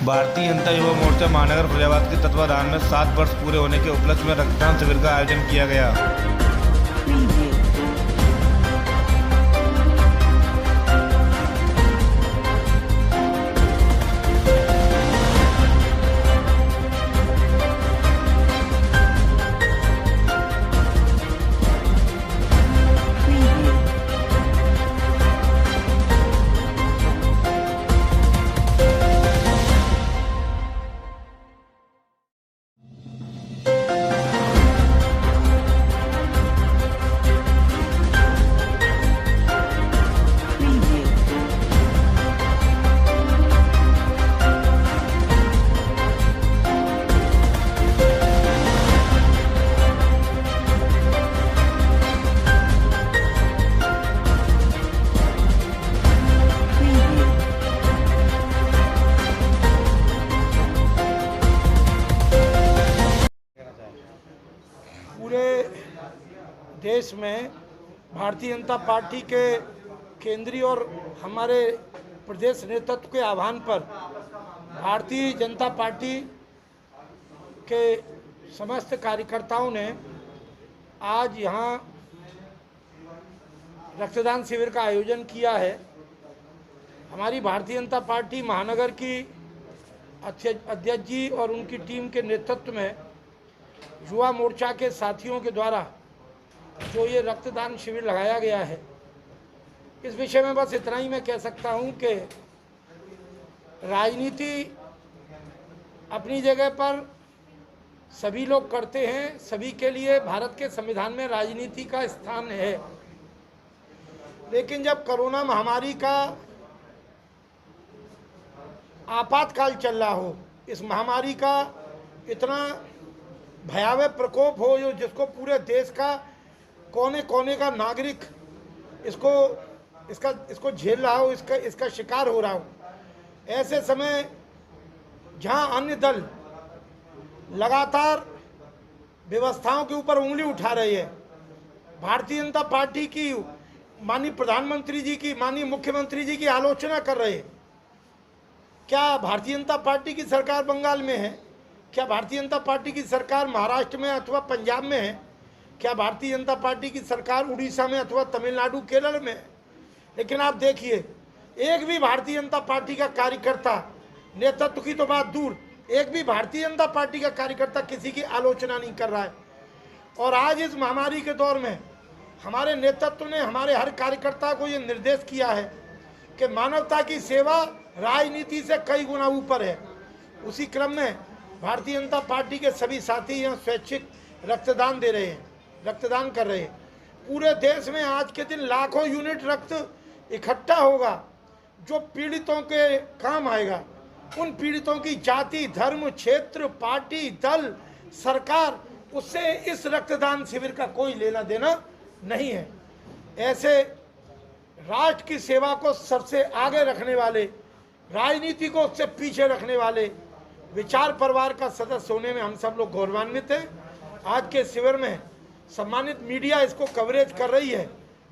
भारतीय जनता युवा मोर्चा महानगर फैजाबाद के तत्वाधान में 7 वर्ष पूरे होने के उपलक्ष्य में रक्तदान शिविर का आयोजन किया गया। पूरे देश में भारतीय जनता पार्टी के केंद्रीय और हमारे प्रदेश नेतृत्व के आह्वान पर भारतीय जनता पार्टी के समस्त कार्यकर्ताओं ने आज यहाँ रक्तदान शिविर का आयोजन किया है। हमारी भारतीय जनता पार्टी महानगर की अध्यक्ष जी और उनकी टीम के नेतृत्व में युवा मोर्चा के साथियों के द्वारा जो ये रक्तदान शिविर लगाया गया है, इस विषय में बस इतना ही मैं कह सकता हूं कि राजनीति अपनी जगह पर सभी लोग करते हैं, सभी के लिए भारत के संविधान में राजनीति का स्थान है। लेकिन जब कोरोना महामारी का आपातकाल चल रहा हो, इस महामारी का इतना भयावह प्रकोप हो जो जिसको पूरे देश का कोने कोने का नागरिक इसको झेल रहा हो, इसका शिकार हो रहा हो, ऐसे समय जहां अन्य दल लगातार व्यवस्थाओं के ऊपर उंगली उठा रही है, भारतीय जनता पार्टी की माननीय प्रधानमंत्री जी की, माननीय मुख्यमंत्री जी की आलोचना कर रहे हैं। क्या भारतीय जनता पार्टी की सरकार बंगाल में है? क्या भारतीय जनता पार्टी की सरकार महाराष्ट्र में अथवा पंजाब में है? क्या भारतीय जनता पार्टी की सरकार उड़ीसा में अथवा तमिलनाडु केरल में है? लेकिन आप देखिए, एक भी भारतीय जनता पार्टी का कार्यकर्ता, नेतृत्व की तो बात दूर, एक भी भारतीय जनता पार्टी का कार्यकर्ता किसी की आलोचना नहीं कर रहा है। और आज इस महामारी के दौर में हमारे नेतृत्व ने हमारे हर कार्यकर्ता को ये निर्देश किया है कि मानवता की सेवा राजनीति से कई गुना ऊपर है। उसी क्रम में भारतीय जनता पार्टी के सभी साथी यहाँ स्वैच्छिक रक्तदान दे रहे हैं, रक्तदान कर रहे हैं। पूरे देश में आज के दिन लाखों यूनिट रक्त इकट्ठा होगा जो पीड़ितों के काम आएगा। उन पीड़ितों की जाति, धर्म, क्षेत्र, पार्टी, दल, सरकार, उससे इस रक्तदान शिविर का कोई लेना देना नहीं है। ऐसे राष्ट्र की सेवा को सबसे आगे रखने वाले, राजनीति को उससे पीछे रखने वाले विचार परिवार का सदस्य होने में हम सब लोग गौरवान्वित हैं। आज के शिविर में सम्मानित मीडिया इसको कवरेज कर रही है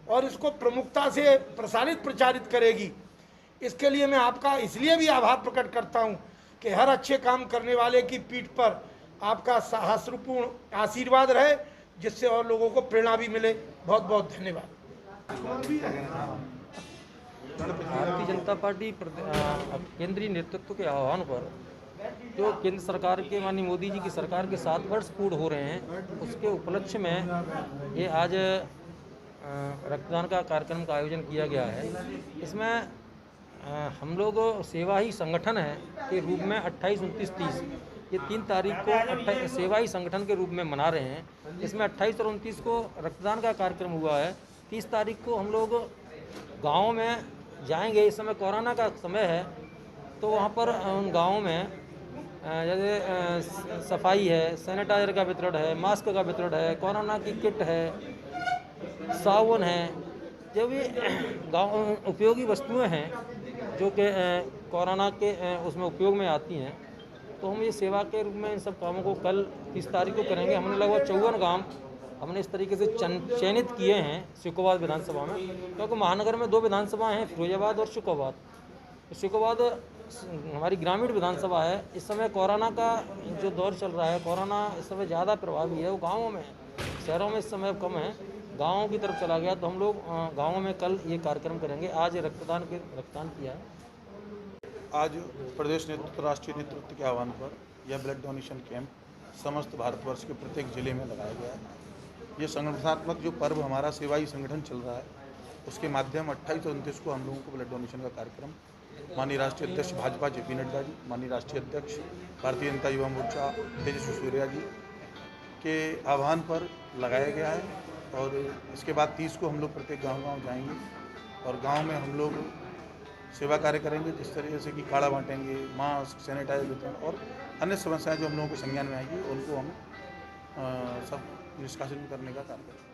और इसको प्रमुखता से प्रसारित प्रचारित करेगी। इसके लिए मैं आपका इसलिए भी आभार प्रकट करता हूं कि हर अच्छे काम करने वाले की पीठ पर आपका साहसपूर्ण आशीर्वाद रहे, जिससे और लोगों को प्रेरणा भी मिले। बहुत बहुत धन्यवाद। भारतीय जनता पार्टी केंद्रीय नेतृत्व के आह्वान पर जो केंद्र सरकार के माननीय मोदी जी की सरकार के 7 वर्ष पूर्ण हो रहे हैं, उसके उपलक्ष्य में ये आज रक्तदान का कार्यक्रम का आयोजन किया गया है। इसमें हम लोग सेवा ही संगठन है के रूप में 28, 29, 30 ये 3 तारीख को सेवा ही संगठन के रूप में मना रहे हैं। इसमें 28 और 29 को रक्तदान का कार्यक्रम हुआ है। 30 तारीख को हम लोग गाँव में जाएंगे। इस समय कोरोना का समय है, तो वहाँ पर उन गाँव में जैसे सफाई है, सैनिटाइजर का वितरण है, मास्क का वितरण है, कोरोना की किट है, साबुन है, जो भी गाँव उपयोगी वस्तुएं हैं जो कि कोरोना के उसमें उपयोग में आती हैं, तो हम ये सेवा के रूप में इन सब कामों को कल 30 तारीख को करेंगे। हमने लगभग 54 गांव हमने इस तरीके से चयनित किए हैं शिकोबाद विधानसभा में, क्योंकि महानगर में 2 विधानसभा हैं, फिरोजाबाद और शिकोबाद। शिकोबाद हमारी ग्रामीण विधानसभा है, इस समय कोरोना का जो दौर चल रहा है, कोरोना इस समय ज़्यादा प्रभावी है, वो गाँवों में, शहरों में इस समय कम है, गाँवों की तरफ चला गया। तो हम लोग गाँवों में कल ये कार्यक्रम करेंगे। आज रक्तदान किया है। आज प्रदेश नेतृत्व, राष्ट्रीय नेतृत्व के आह्वान पर यह ब्लड डोनेशन कैंप समस्त भारतवर्ष के प्रत्येक जिले में लगाया गया है। ये संगठनात्मक जो पर्व हमारा सेवाई संगठन चल रहा है, उसके माध्यम 28 और 29 को हम लोगों को ब्लड डोनेशन का कार्यक्रम माननीय राष्ट्रीय अध्यक्ष भाजपा JP नड्डा जी, माननीय राष्ट्रीय अध्यक्ष भारतीय जनता युवा मोर्चा तेजस्वी सूर्या जी के आह्वान पर लगाया गया है। और इसके बाद 30 को हम लोग प्रत्येक गाँव जाएंगे और गाँव में हम लोग सेवा कार्य करेंगे, जिस तरीके से कि काढ़ा बांटेंगे, मास्क, सैनिटाइजर वितरण और अन्य समस्याएं जो हम लोगों को संज्ञान में आएगी, उनको हम सब निष्कासन करने का कार्य करेंगे।